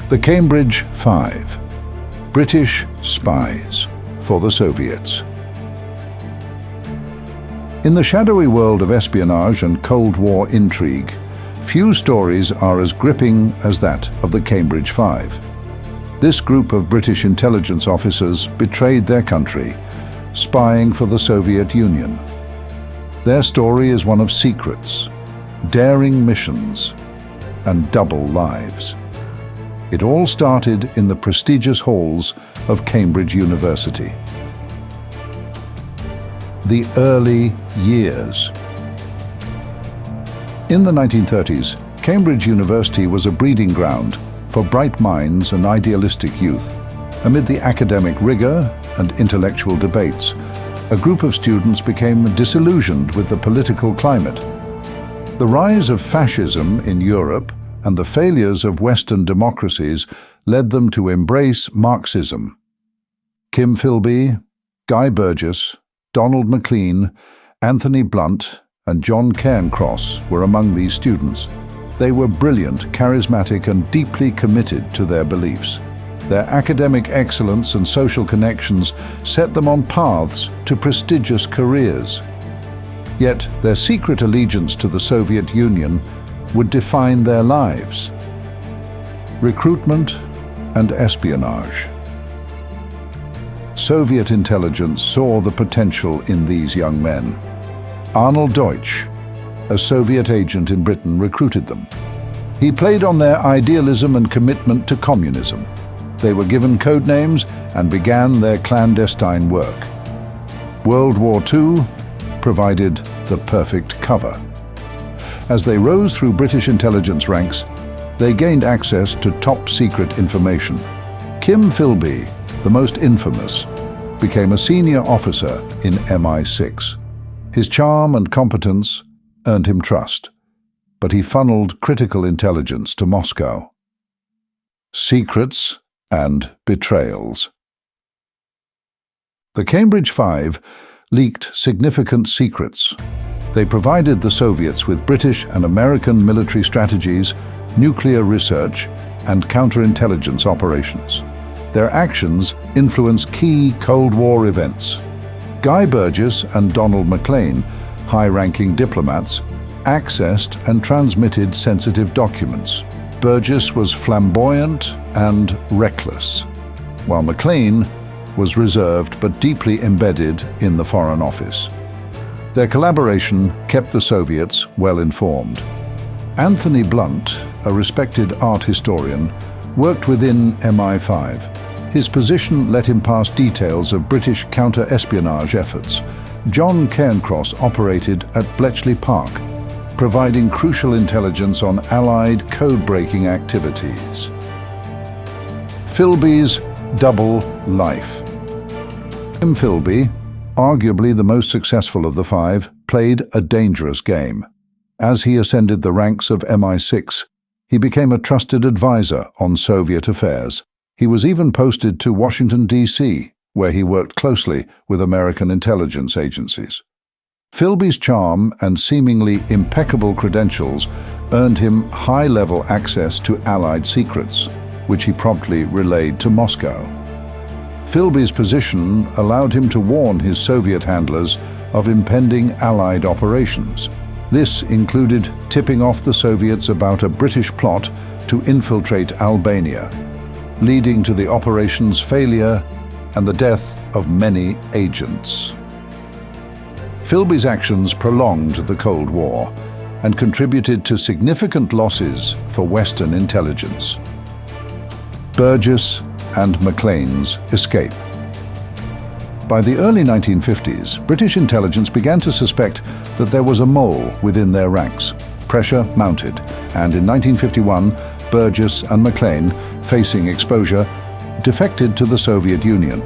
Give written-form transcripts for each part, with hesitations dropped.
The Cambridge Five, British spies for the Soviets. In the shadowy world of espionage and Cold War intrigue, few stories are as gripping as that of the Cambridge Five. This group of British intelligence officers betrayed their country, spying for the Soviet Union. Their story is one of secrets, daring missions, and double lives. It all started in the prestigious halls of Cambridge University. The early years. In the 1930s, Cambridge University was a breeding ground for bright minds and idealistic youth. Amid the academic rigor and intellectual debates, a group of students became disillusioned with the political climate. The rise of fascism in Europe and the failures of Western democracies led them to embrace Marxism. Kim Philby, Guy Burgess, Donald Maclean, Anthony Blunt, and John Cairncross were among these students. They were brilliant, charismatic, and deeply committed to their beliefs. Their academic excellence and social connections set them on paths to prestigious careers. Yet their secret allegiance to the Soviet Union would define their lives. Recruitment and espionage. Soviet intelligence saw the potential in these young men. Arnold Deutsch, a Soviet agent in Britain, recruited them. He played on their idealism and commitment to communism. They were given code names and began their clandestine work. World War II provided the perfect cover. As they rose through British intelligence ranks, they gained access to top-secret information. Kim Philby, the most infamous, became a senior officer in MI6. His charm and competence earned him trust, but he funneled critical intelligence to Moscow. Secrets and betrayals. The Cambridge Five leaked significant secrets. They provided the Soviets with British and American military strategies, nuclear research, and counterintelligence operations. Their actions influenced key Cold War events. Guy Burgess and Donald Maclean, high-ranking diplomats, accessed and transmitted sensitive documents. Burgess was flamboyant and reckless, while Maclean was reserved but deeply embedded in the Foreign Office. Their collaboration kept the Soviets well informed. Anthony Blunt, a respected art historian, worked within MI5. His position let him pass details of British counter-espionage efforts. John Cairncross operated at Bletchley Park, providing crucial intelligence on Allied code-breaking activities. Philby's double life. Kim Philby, arguably the most successful of the five, played a dangerous game. As he ascended the ranks of MI6, he became a trusted advisor on Soviet affairs. He was even posted to Washington, D.C., where he worked closely with American intelligence agencies. Philby's charm and seemingly impeccable credentials earned him high-level access to Allied secrets, which he promptly relayed to Moscow. Philby's position allowed him to warn his Soviet handlers of impending Allied operations. This included tipping off the Soviets about a British plot to infiltrate Albania, leading to the operation's failure and the death of many agents. Philby's actions prolonged the Cold War and contributed to significant losses for Western intelligence. Burgess and Maclean's escape. By the early 1950s, British intelligence began to suspect that there was a mole within their ranks. Pressure mounted, and in 1951, Burgess and Maclean, facing exposure, defected to the Soviet Union.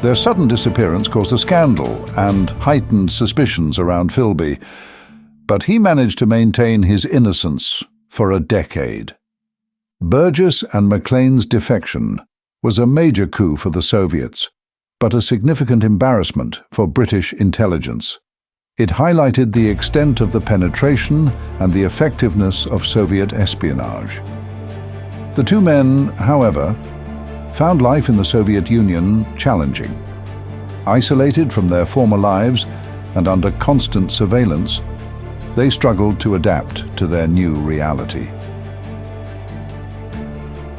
Their sudden disappearance caused a scandal and heightened suspicions around Philby, but he managed to maintain his innocence for a decade. Burgess and Maclean's defection was a major coup for the Soviets, but a significant embarrassment for British intelligence. It highlighted the extent of the penetration and the effectiveness of Soviet espionage. The two men, however, found life in the Soviet Union challenging. Isolated from their former lives and under constant surveillance, they struggled to adapt to their new reality.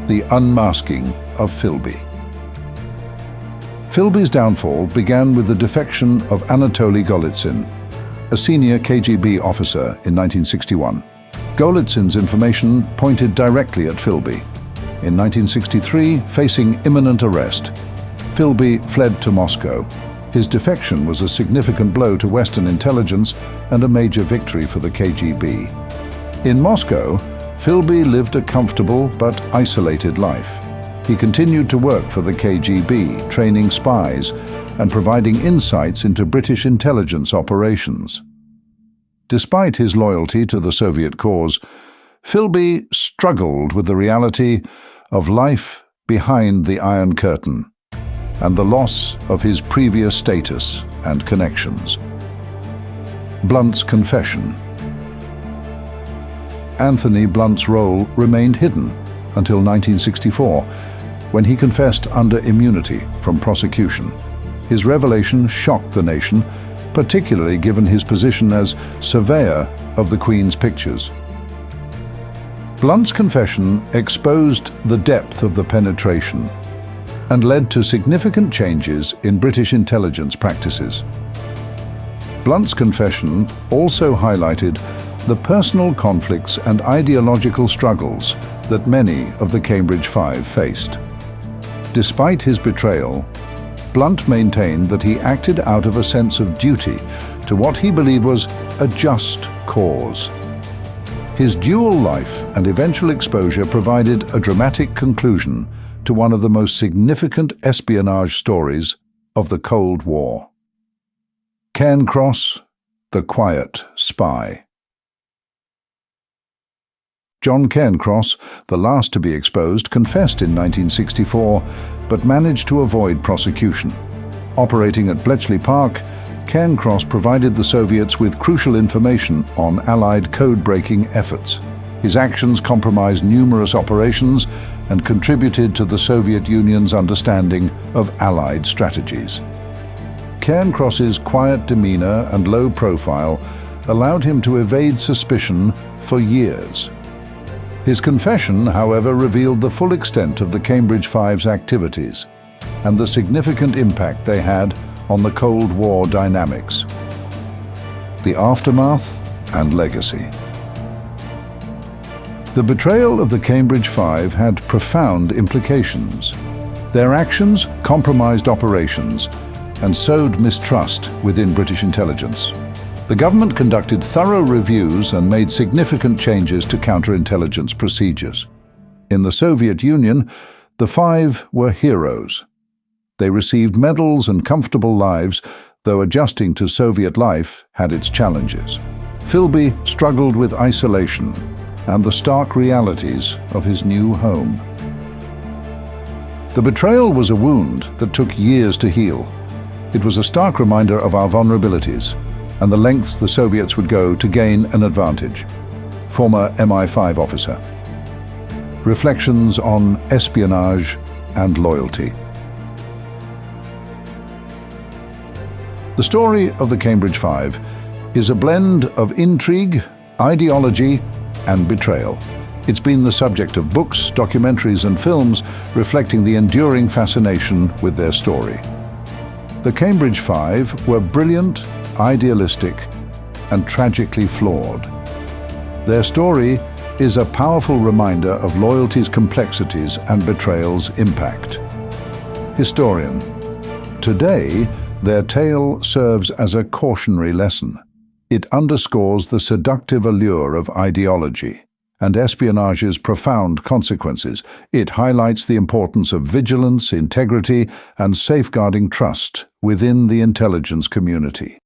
The unmasking of Philby. Philby's downfall began with the defection of Anatoly Golitsyn, a senior KGB officer in 1961. Golitsyn's information pointed directly at Philby. In 1963, facing imminent arrest, Philby fled to Moscow. His defection was a significant blow to Western intelligence and a major victory for the KGB. In Moscow, Philby lived a comfortable but isolated life. He continued to work for the KGB, training spies and providing insights into British intelligence operations. Despite his loyalty to the Soviet cause, Philby struggled with the reality of life behind the Iron Curtain and the loss of his previous status and connections. Blunt's confession. Anthony Blunt's role remained hidden until 1964, when he confessed under immunity from prosecution. His revelation shocked the nation, particularly given his position as surveyor of the Queen's pictures. Blunt's confession exposed the depth of the penetration and led to significant changes in British intelligence practices. Blunt's confession also highlighted the personal conflicts and ideological struggles that many of the Cambridge Five faced. Despite his betrayal, Blunt maintained that he acted out of a sense of duty to what he believed was a just cause. His dual life and eventual exposure provided a dramatic conclusion to one of the most significant espionage stories of the Cold War. Cairncross, the Quiet Spy. John Cairncross, the last to be exposed, confessed in 1964, but managed to avoid prosecution. Operating at Bletchley Park, Cairncross provided the Soviets with crucial information on Allied code-breaking efforts. His actions compromised numerous operations and contributed to the Soviet Union's understanding of Allied strategies. Cairncross's quiet demeanor and low profile allowed him to evade suspicion for years. His confession, however, revealed the full extent of the Cambridge Five's activities and the significant impact they had on the Cold War dynamics. The aftermath and legacy. The betrayal of the Cambridge Five had profound implications. Their actions compromised operations and sowed mistrust within British intelligence. The government conducted thorough reviews and made significant changes to counterintelligence procedures. In the Soviet Union, the Five were heroes. They received medals and comfortable lives, though adjusting to Soviet life had its challenges. Philby struggled with isolation and the stark realities of his new home. The betrayal was a wound that took years to heal. It was a stark reminder of our vulnerabilities and the lengths the Soviets would go to gain an advantage. Former MI5 officer. Reflections on espionage and loyalty. The story of the Cambridge Five is a blend of intrigue, ideology, and betrayal. It's been the subject of books, documentaries, and films reflecting the enduring fascination with their story. The Cambridge Five were brilliant, idealistic, and tragically flawed. Their story is a powerful reminder of loyalty's complexities and betrayal's impact. Historian. Today, their tale serves as a cautionary lesson. It underscores the seductive allure of ideology and espionage's profound consequences. It highlights the importance of vigilance, integrity, and safeguarding trust within the intelligence community.